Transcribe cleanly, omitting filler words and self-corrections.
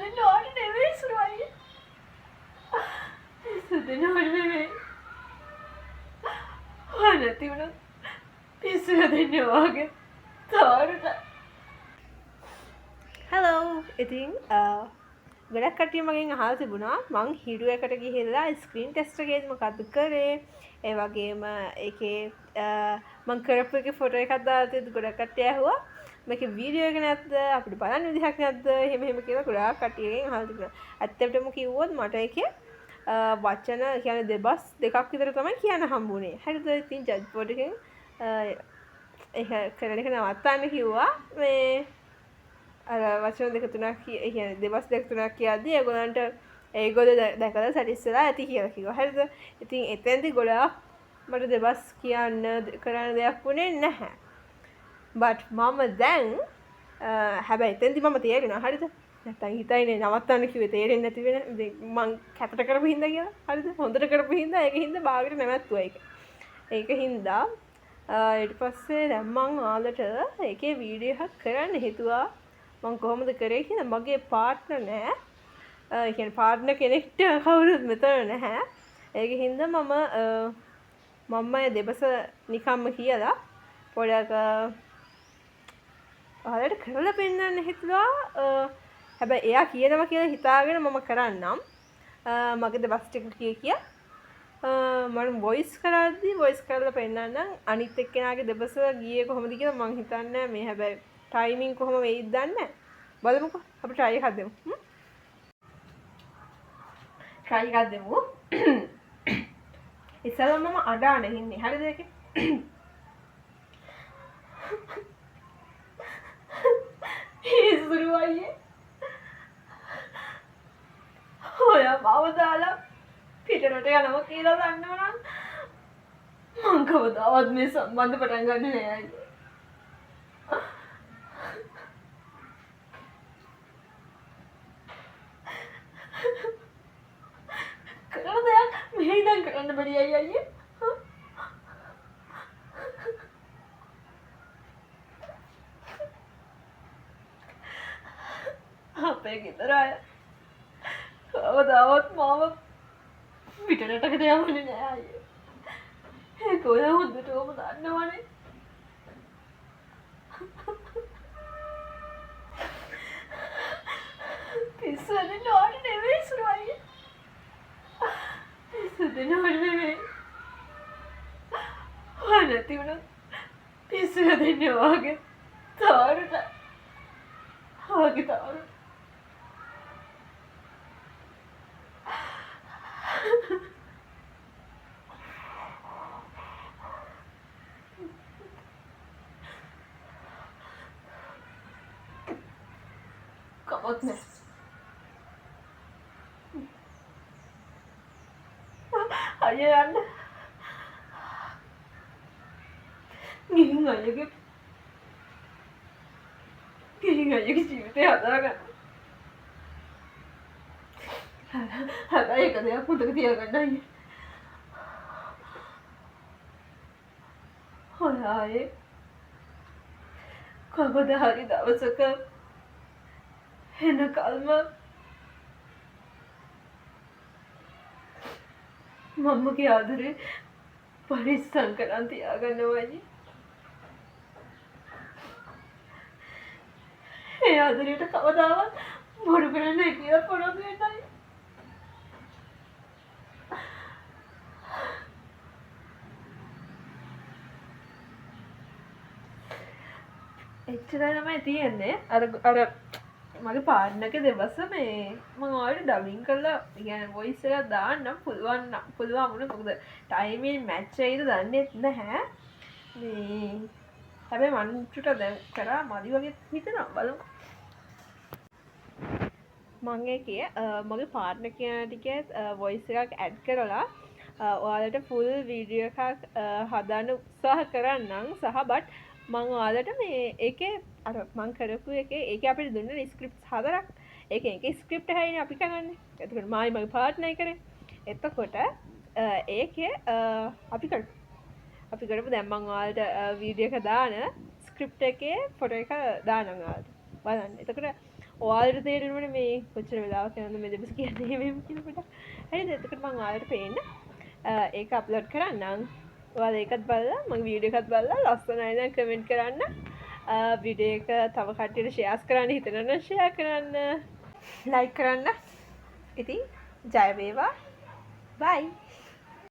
දෙන්න ඕනේ නෙවෙයි සුරුවයි. පිස්සු දෙන්න ඕනේ නෙවෙයි. නැති වුණොත් පිස්සු දෙන්න වාගේ තාරට. හෙලෝ ඉතින් ගොඩක් කට්ටිය මගෙන් අහලා තිබුණා මං හිරුවකට ගිහිල්ලා ස්ක්‍රීන් ටෙස්ට් එකේදී මොකද්ද කරේ? ඒ වගේම ඒකේ මං කරපු එකේ ෆොටෝ එකක් දාලා තියෙද්දි ගොඩක් කට්ටිය ඇහුවා මේකේ වීඩියෝ එක නැද්ද? අපිට බලන්න විදිහක් නැද්ද? එහෙම කියලා ගොඩාක් කට්ටියගෙන් අහලා තිබුණා. ඇත්තටම කිව්වොත් මට ඒකේ වචන කියන්නේ දෙබස් දෙකක් විතර තමයි කියන්න හම්බුනේ. හරිද? ඉතින් ජජ් බෝඩ් එකෙන් ඒක කරන එක නවත්තන්න කිව්වා. මේ අර වචන දෙක තුනක් කියන්නේ දෙබස් දෙක තුනක් කියද්දි ඒගොල්ලන්ට ඒගොල්ලෝ දැකලා සැටිස් වෙලා ඇති කියලා කිව්වා. හරිද? ඉතින් එතෙන්දී ගොඩාක් මට දෙබස් කියන්න කරන්න දෙයක් වුණේ නැහැ. but මම දැන් හැබැයි එතෙන්දී මම තේරුණා. හරිද? නැත්තම් හිතයිනේ නවත්තන්න කිව්වේ තේරෙන්නේ නැති වෙන මං කැතට කරපු හින්දා කියලා. හරිද? හොඳට කරපු හින්දා ඒක හින්දා බාගෙට නැවැත්තුවා ඒක. ඒක හින්දා ඊට පස්සේ දැන් මං ඔයාලට ඒකේ වීඩියෝ එකක් කරන්න හිතුවා. මං කොහොමද කරේ කියලා මගේ පාර්ට්නර් නෑ. ඒ කියන්නේ පාර්ට්නර් කෙනෙක්ට කවුරුත් මෙතන නැහැ. ඒක හින්දා මම දෙබස නිකම්ම කියලා පොඩක් ඔයාලට කරලා පෙන්නන්න හිතුවා. හැබැයි එයා කියනවා කියලා හිතාගෙන මම කරන්නම්. මගේ දෙබස් ටික කිය මම වොයිස් කරලා පෙන්නන්නම්. අනිත් එක්කෙනාගේ දෙබස ගියේ කොහොමද කියලා මං හිතන්නේ මේ හැබැයි ටයිමින් කොහොම වෙයිද දන්නේ නැහැ. බලමුකෝ අපි try එකක් දෙමු. try එකක් දෙමු. ඉස්සෙල්ලා මම අඬාන ඉන්නේ. හරිද ඒකේ? ඉස්සුරු අයියේ. ඔයා මාව දාලා පිටරට යනවා කියලා දන්නවනම් මං කවදාවත් මේ සම්බන්ධ පටන් ගන්නෙ නෑ අයියේ. කරන දෙයක් මෙහෙ ඉඳන් කරන්න බැරි අයියේ. අපේ ගෙදර අය කවදාවත් මාව පිටරටකට යවන්නේ නෑ අයියේ. ඒක ඔය හොඳටම දන්නවනේ. පිස්සු දෙන්න ඕනේ නෙවෙයි සුරුවයි. පිස්සු දෙන්න ඕනේ නෙවෙයි. නැති වුණොත් පිස්සු දෙන්න වාගේ තාරට. වාගේ තාරට. කමක් නෑ. අයියා යන්න. ගිහින් අයියාගේ ජීවිතය හදාගන්න. හැබැයි එක දෙයක් මතක තියාගන්න අයියා. ඔයා ආයේ කවදා හරි දවසක එනකල්ම මම්මගේ ආදරේ පරිස්සම් කරන් තියාගන්නවා අයියේ. ඒ ආදරයට කවදාවත් බොරු කරන්නේ කියලා පොරොන්දු වෙන්නයි. එච්චරයි තමයි තියෙන්නේ. අර මගේ පාර්ට්නර්ගේ දෙබස මේ මම ඔයාලට ඩබින් කරලා يعني වොයිස් එකක් දාන්නම් පුළුවන් වුණා. මොකද ටයිමින් මැච් වෙයිද දන්නේ නැහැ. මේ හැබැයි මම චුට්ටක් දැන් කරා මදි වගේ හිතෙනවා. බලමු. මම ඒකේ මගේ පාර්ට්නර් කියන ටිකේ වොයිස් එකක් ඇඩ් කරලා ඔයාලට ෆුල් වීඩියෝ එකක් හදන්න උත්සාහ කරන්නම්. සහ බට් මම ඔයාලට මේ ඒකේ අර මං කරපු එකේ ඒකේ අපිට දුන්න ස්ක්‍රිප්ට්ස් හතරක්. ඒකේ ස්ක්‍රිප්ට් එකයිනේ අපි කරන්නේ. එතකොට මගේ පාර්ට්නර් කරේ. එතකොට ඒකේ අපි කරපු දැන් මං ඔයාලට වීඩියෝ එක දාන ස්ක්‍රිප්ට් එකේ ෆොටෝ එක දානවා ඔයාලට. බලන්න. එතකොට ඔයාලට තේරෙනවනේ මේ කොච්චර වෙලාවක් යනවද මේ දෙබස කියන්නේ මේ කියනකොට. හරිද? එතකොට මම ඔයාලට පේන්න ඒක අප්ලෝඩ් කරන්නම්. ඔයාලා ඒකත් බලලා මගේ වීඩියෝ එකත් බලලා ලස්සනයි නම් කමෙන්ට් කරන්න. වීඩියෝ එක තව කට්ටියට ෂෙයාර් කරන්න හිතනවා නම් ෂෙයාර් කරන්න. ලයික් කරන්න. ඉතින් ජය වේවා. බයි.